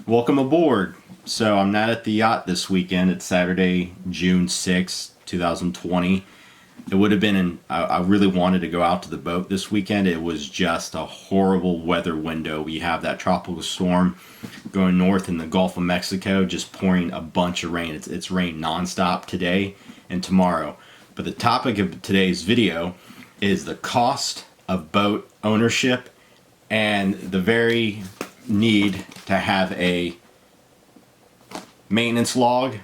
Welcome aboard. So I'm not at the yacht this weekend. It's Saturday, June 6th, 2020. It would have been I really wanted to go out to the boat this weekend. It was just a horrible weather window. We have that tropical storm going north in the Gulf of Mexico, just pouring a bunch of rain. It's rained nonstop today and tomorrow. But the topic of today's video is the cost of boat ownership and the very need to have a maintenance log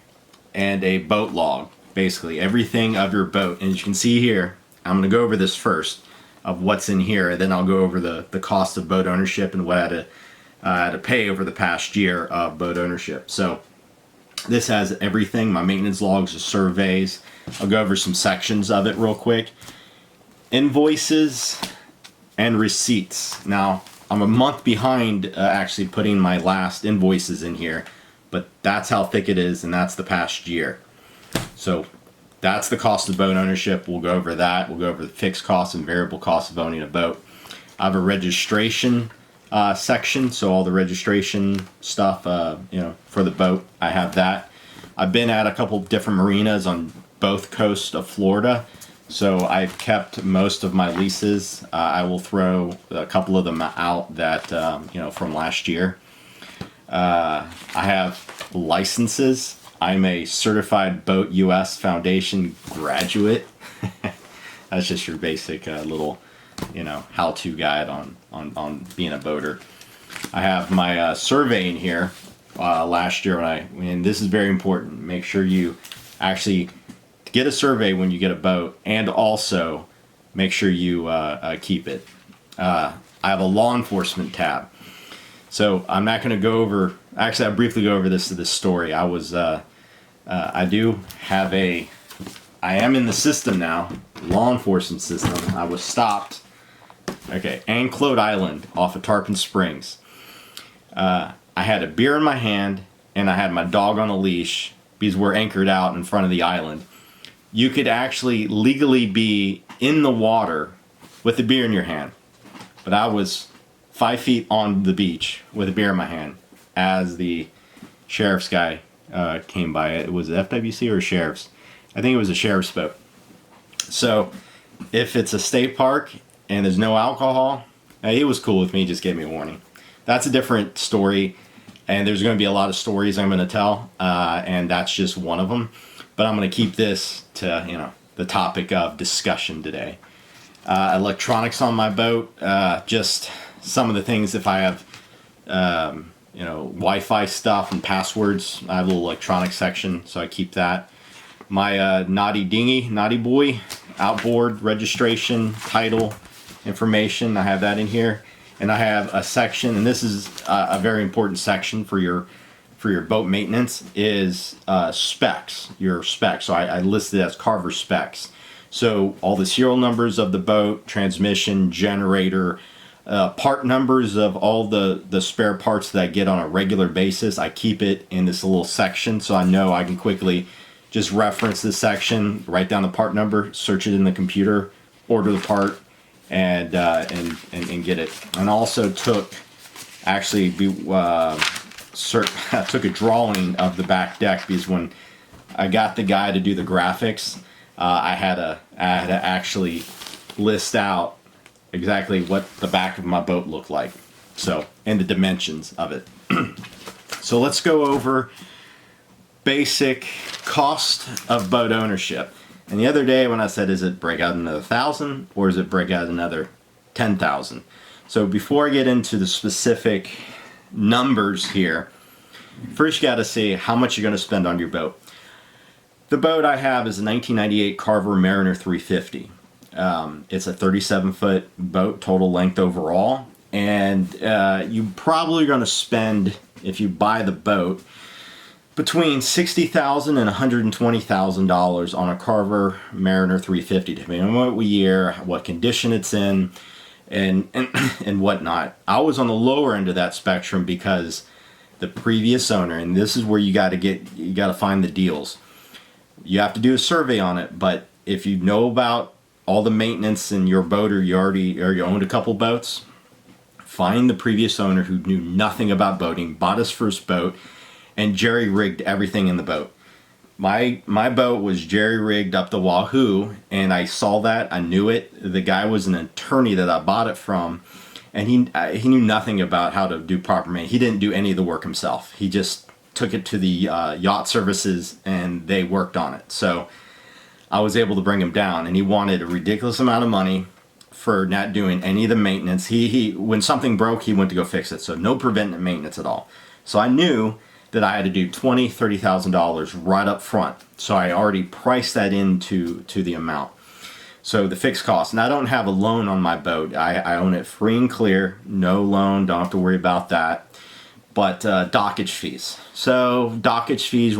and a boat log. Basically everything of your boat. And as you can see here, I'm going to go over this first of what's in here, and then I'll go over the cost of boat ownership and what I had to pay over the past year of boat ownership. So this has everything, my maintenance logs, the surveys. I'll go over some sections of it real quick. Invoices and receipts. Now, I'm a month behind actually putting my last invoices in here, but that's how thick it is, and that's the past year. So that's the cost of boat ownership. We'll go over that. We'll go over the fixed costs and variable costs of owning a boat. I have a registration section, so all the registration stuff, for the boat, I have that. I've been at a couple different marinas on both coasts of Florida. So I've kept most of my leases. I will throw a couple of them out that, from last year. I have licenses. I'm a certified Boat US Foundation graduate. That's just your basic little, how-to guide on being a boater. I have my survey in here last year, and this is very important. Make sure you actually get a survey when you get a boat, and also make sure you keep it. I have a law enforcement tab. So I'm not going to go over, actually I'll briefly go over this story. I am in the system now, law enforcement system. I was stopped, Anclote Island off of Tarpon Springs. I had a beer in my hand, and I had my dog on a leash because we're anchored out in front of the island. You could actually legally be in the water with a beer in your hand. But I was 5 feet on the beach with a beer in my hand as the sheriff's guy came by. It was FWC or sheriff's? I think it was a sheriff's boat. So if it's a state park and there's no alcohol, he was cool with me, just gave me a warning. That's a different story, and there's going to be a lot of stories I'm going to tell, and that's just one of them. But I'm going to keep this to, the topic of discussion today. Electronics on my boat, just some of the things. If I have, Wi-Fi stuff and passwords, I have a little electronic section, so I keep that. My naughty boy, outboard registration, title information, I have that in here. And I have a section, and this is a very important section for your boat maintenance, is specs, your specs. So I listed it as Carver specs. So all the serial numbers of the boat, transmission, generator, part numbers of all the spare parts that I get on a regular basis. I keep it in this little section, so I know I can quickly just reference this section, write down the part number, search it in the computer, order the part, and get it. And also took I took a drawing of the back deck, because when I got the guy to do the graphics, I had to actually list out exactly what the back of my boat looked like, so, and the dimensions of it. So let's go over basic cost of boat ownership. And the other day when I said, is it break out another 1,000 or is it break out another 10,000? So before I get into the specific numbers here, first you got to see how much you're going to spend on your boat. The boat I have is a 1998 Carver Mariner 350. It's a 37-foot boat, total length overall, and you probably are going to spend, if you buy the boat, between $60,000 and $120,000 on a Carver Mariner 350, depending on what year, what condition it's in, and whatnot. I was on the lower end of that spectrum because the previous owner, and this is where you got to find the deals. You have to do a survey on it, but if you know about all the maintenance in your boat, or you owned a couple boats, find the previous owner who knew nothing about boating, bought his first boat, and jerry-rigged everything in the boat. My boat was jerry-rigged up the wahoo, and I saw that. I knew it. The guy was an attorney that I bought it from, and he knew nothing about how to do proper maintenance. He didn't do any of the work himself. He just took it to the yacht services, and they worked on it. So I was able to bring him down, and he wanted a ridiculous amount of money for not doing any of the maintenance. He when something broke, he went to go fix it. So no preventive maintenance at all. So I knew that I had to do $20,000-$30,000 right up front. So I already priced that into the amount. So the fixed cost, and I don't have a loan on my boat. I own it free and clear, no loan, don't have to worry about that. But dockage fees. So dockage fees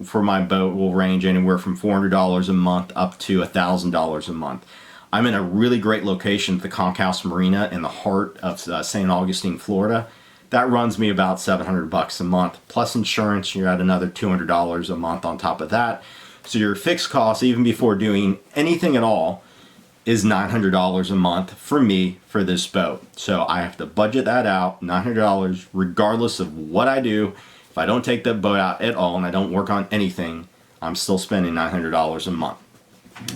for my boat will range anywhere from $400 a month up to $1,000 a month. I'm in a really great location at the Carver Mariner in the heart of St. Augustine, Florida. That runs me about $700 a month, plus insurance. You're at another $200 a month on top of that. So your fixed cost, even before doing anything at all, is $900 a month for me for this boat. So I have to budget that out, $900, regardless of what I do. If I don't take that boat out at all and I don't work on anything, I'm still spending $900 a month.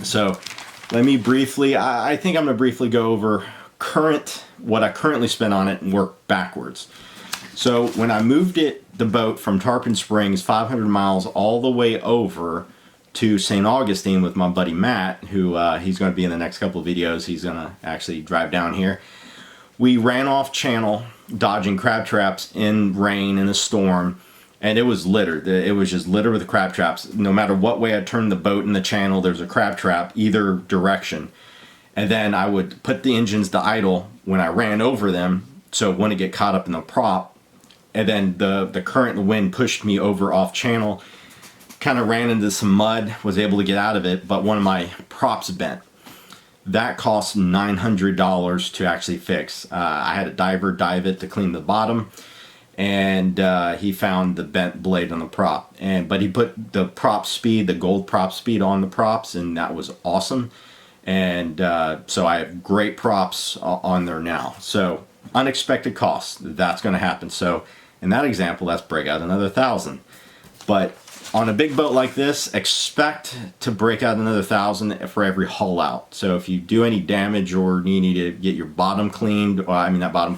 So let me briefly, I think I'm going to briefly go over what I currently spend on it and work backwards. So when I moved the boat from Tarpon Springs 500 miles all the way over to St. Augustine with my buddy Matt, who he's going to be in the next couple of videos. He's going to actually drive down here. We ran off channel dodging crab traps in rain in a storm, and it was littered. It was just littered with crab traps. No matter what way I turned the boat in the channel, there's a crab trap either direction. And then I would put the engines to idle when I ran over them so it wouldn't get caught up in the prop. And then the current and the wind pushed me over off channel, kind of ran into some mud, was able to get out of it, but one of my props bent. That cost $900 to actually fix. I had a diver dive it to clean the bottom, and he found the bent blade on the prop. But he put the prop speed, the gold prop speed on the props, and that was awesome. And so I have great props on there now. So unexpected costs, that's going to happen. So in that example, let's break out another $1,000. But on a big boat like this, expect to break out another $1,000 for every haul out. So if you do any damage or you need to get your bottom cleaned, the bottom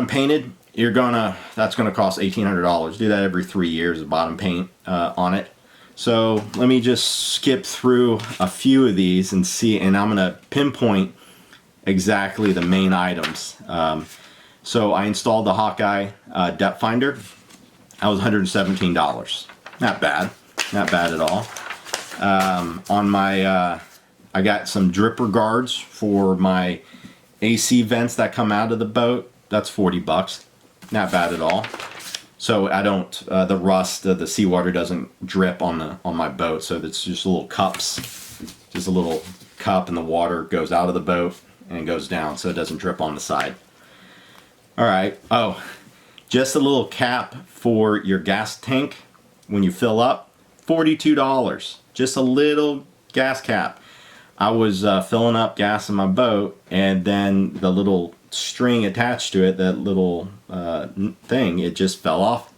painted, that's gonna cost $1,800. Do that every 3 years, the bottom paint on it. So let me just skip through a few of these and see, and I'm gonna pinpoint exactly the main items. So I installed the Hawkeye depth finder. That was $117. Not bad at all. On my, I got some dripper guards for my AC vents that come out of the boat. That's $40. Not bad at all. So I don't, the rust, the seawater doesn't drip on my boat. So it's just little cups, just a little cup, and the water goes out of the boat and goes down, so it doesn't drip on the side. All right. Oh, just a little cap for your gas tank when you fill up, $42. Just a little gas cap. I was filling up gas in my boat, and then the little string attached to it, that little thing, it just fell off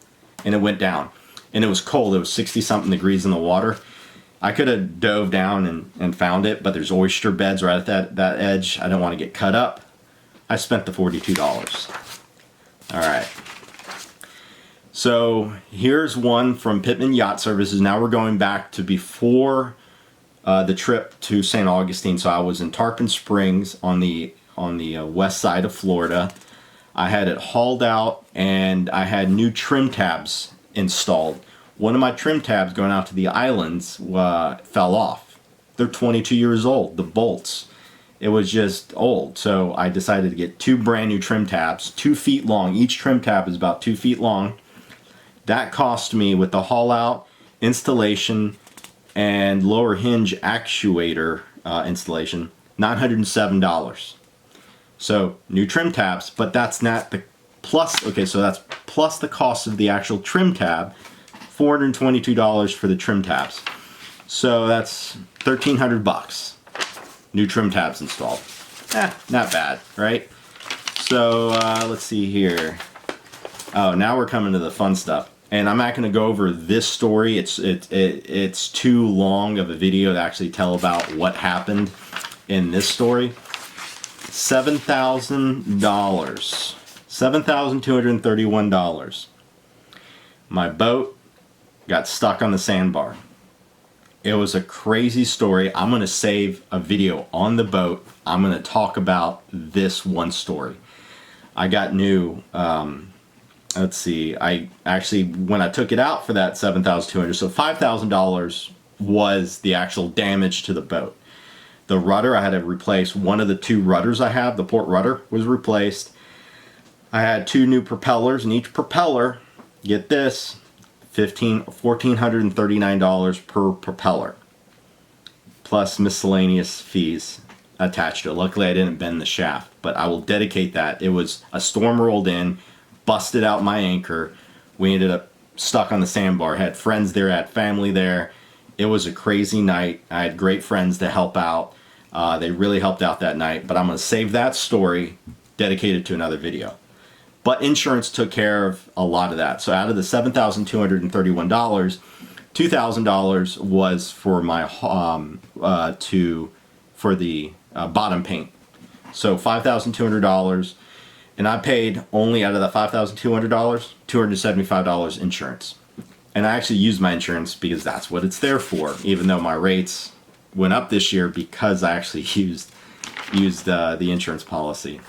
and it went down. And it was cold. It was 60-something degrees in the water. I could have dove down and found it, but there's oyster beds right at that edge. I don't want to get cut up. I spent the $42. All right. So here's one from Pittman Yacht Services. Now we're going back to before the trip to St. Augustine. So I was in Tarpon Springs on the west side of Florida. I had it hauled out, and I had new trim tabs installed. One of my trim tabs going out to the islands fell off. They're 22 years old, the bolts. It was just old, so I decided to get two brand new trim tabs, 2 feet long. Each trim tab is about 2 feet long. That cost me, with the haul out, installation, and lower hinge actuator installation, $907. So new trim tabs, but that's not the plus. Okay, so that's plus the cost of the actual trim tab, $422 for the trim tabs. So that's $1,300. New trim tabs installed. Not bad, right? So let's see here. Oh, now we're coming to the fun stuff. And I'm not going to go over this story. It's too long of a video to actually tell about what happened in this story. $7,000. $7,231. My boat got stuck on the sandbar. It was a crazy story. I'm going to save a video on the boat. I'm going to talk about this one story. I got new, let's see, I actually, when I took it out for that $7,200, so $5,000 was the actual damage to the boat. The rudder, I had to replace one of the two rudders I have. The port rudder was replaced. I had two new propellers, and each propeller, get this, $1,439 per propeller, plus miscellaneous fees attached to it. Luckily, I didn't bend the shaft, but I will dedicate that. It was a storm rolled in, busted out my anchor. We ended up stuck on the sandbar. Had friends there, had family there. It was a crazy night. I had great friends to help out. They really helped out that night, but I'm going to save that story, dedicated to another video. But insurance took care of a lot of that. So out of the $7,231, $2,000 was for my for the bottom paint. So $5,200, and I paid only out of that $5,200, $275 insurance. And I actually used my insurance because that's what it's there for, even though my rates went up this year because I actually used the insurance policy.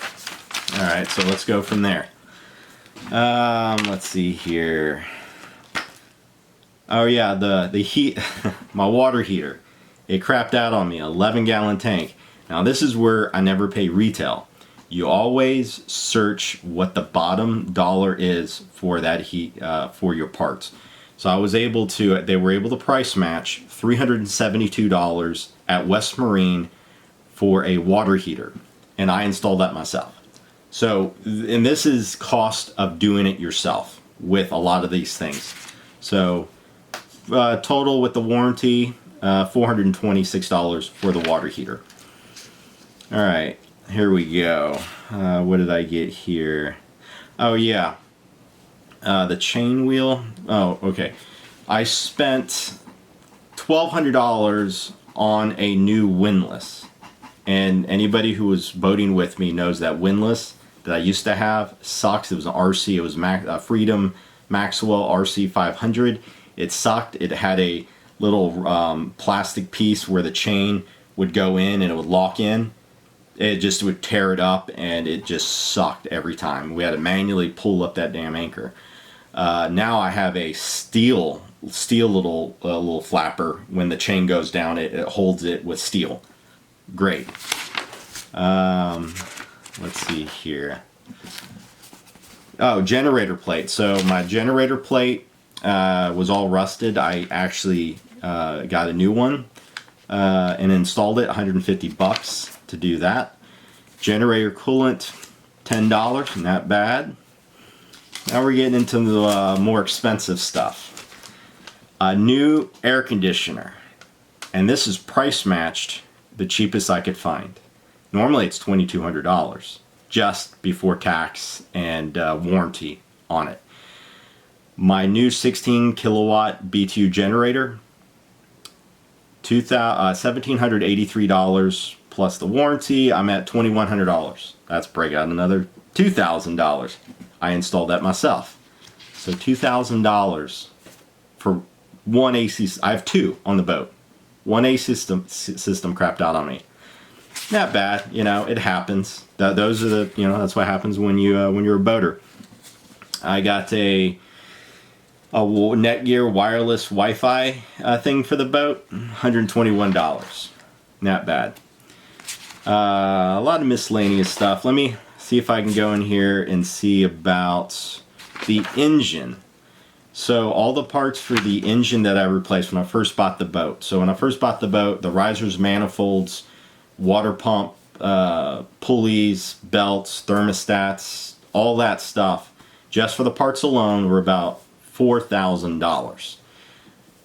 All right, so let's go from there. Let's see here. Oh yeah, the heat, my water heater, it crapped out on me, 11-gallon tank. Now this is where I never pay retail. You always search what the bottom dollar is for that heat, for your parts. So I was able to, they were able to price match $372 at West Marine for a water heater, and I installed that myself. So, and this is cost of doing it yourself with a lot of these things. So, total with the warranty, $426 for the water heater. All right, here we go. What did I get here? Oh yeah, the chain wheel. Oh, okay. I spent $1,200 on a new windlass. And anybody who was boating with me knows that windlass that I used to have sucks. It was an RC. It was Freedom Maxwell RC 500. It sucked. It had a little plastic piece where the chain would go in and it would lock in. It just would tear it up, and it just sucked every time. We had to manually pull up that damn anchor. Now I have a steel little flapper. When the chain goes down, it holds it with steel. Great. Let's see here. Oh, generator plate. So my generator plate was all rusted. I actually got a new one and installed it. $150 to do that. Generator coolant, $10. Not bad. Now we're getting into the more expensive stuff. A new air conditioner, and this is price matched the cheapest I could find. Normally it's $2,200 just before tax and warranty on it. My new 16 kilowatt BTU generator, $1,783 plus the warranty. I'm at $2,100. That's break out another $2,000. I installed that myself. So $2,000 for one AC. I have two on the boat. One AC system crapped out on me. Not bad, you know, it happens. Those are the, you know, that's what happens when you're a boater. I got a Netgear wireless Wi-Fi thing for the boat, $121. Not bad. A lot of miscellaneous stuff. Let me see if I can go in here and see about the engine. So all the parts for the engine that I replaced when I first bought the boat. So when I first bought the boat, the risers, manifolds, water pump, pulleys, belts, thermostats, all that stuff, just for the parts alone, were about $4,000.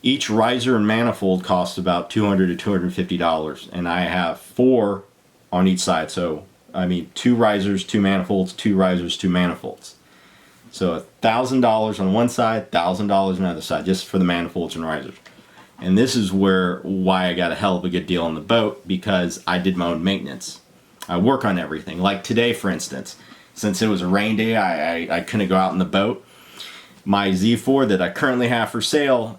Each riser and manifold costs about $200 to $250, and I have 4 on each side. So I mean, 2 risers, 2 manifolds, 2 risers, 2 manifolds. So $1,000 on one side, $1,000 on the other side, just for the manifolds and risers. And this is why I got a hell of a good deal on the boat, because I did my own maintenance. I work on everything. Like today, for instance, since it was a rain day, I couldn't go out in the boat. My Z4 that I currently have for sale,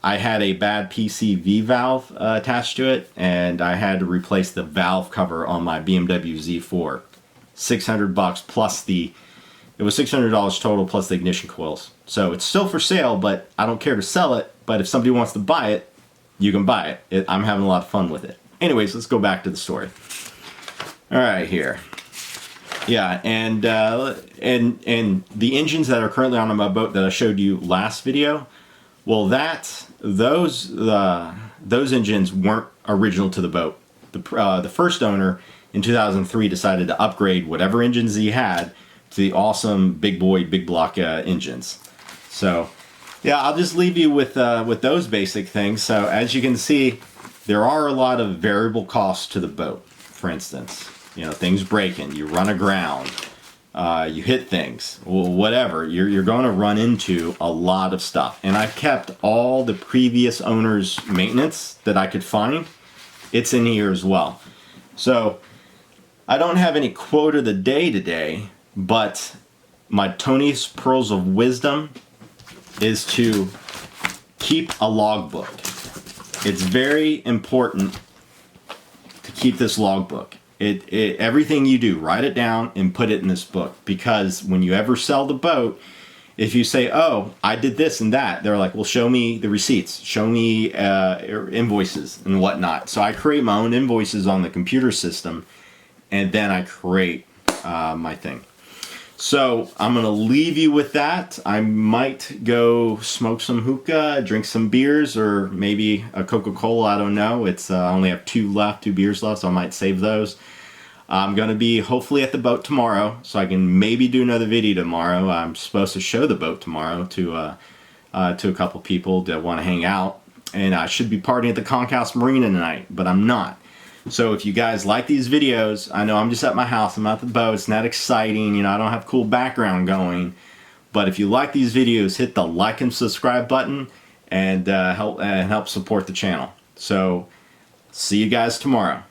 I had a bad PCV valve attached to it, and I had to replace the valve cover on my BMW Z4. $600 plus it was $600 total plus the ignition coils. So it's still for sale, but I don't care to sell it. But if somebody wants to buy it, you can buy it. I'm having a lot of fun with it. Anyways, let's go back to the story. All right, here. Yeah, and the engines that are currently on my boat that I showed you last video, well, those engines weren't original to the boat. The first owner in 2003 decided to upgrade whatever engines he had to the awesome big boy, big block engines. So, yeah, I'll just leave you with those basic things. So, as you can see, there are a lot of variable costs to the boat. For instance, you know, things breaking, you run aground, you hit things, whatever. You're going to run into a lot of stuff. And I've kept all the previous owner's maintenance that I could find. It's in here as well. So, I don't have any quote of the day today, but my Tony's Pearls of Wisdom is to keep a logbook. It's very important to keep this logbook. Everything you do, write it down and put it in this book, because when you ever sell the boat, if you say, oh, I did this and that, they're like, well, show me the receipts, show me invoices and whatnot. So I create my own invoices on the computer system, and then I create my thing. So I'm going to leave you with that. I might go smoke some hookah, drink some beers, or maybe a Coca-Cola. I don't know. I only have 2 beers left, so I might save those. I'm going to be hopefully at the boat tomorrow, so I can maybe do another video tomorrow. I'm supposed to show the boat tomorrow to a couple people that want to hang out. And I should be partying at the Carver Mariner tonight, but I'm not. So if you guys like these videos, I know I'm just at my house, I'm at the boat, it's not exciting, you know, I don't have cool background going. But if you like these videos, hit the like and subscribe button and help support the channel. So see you guys tomorrow.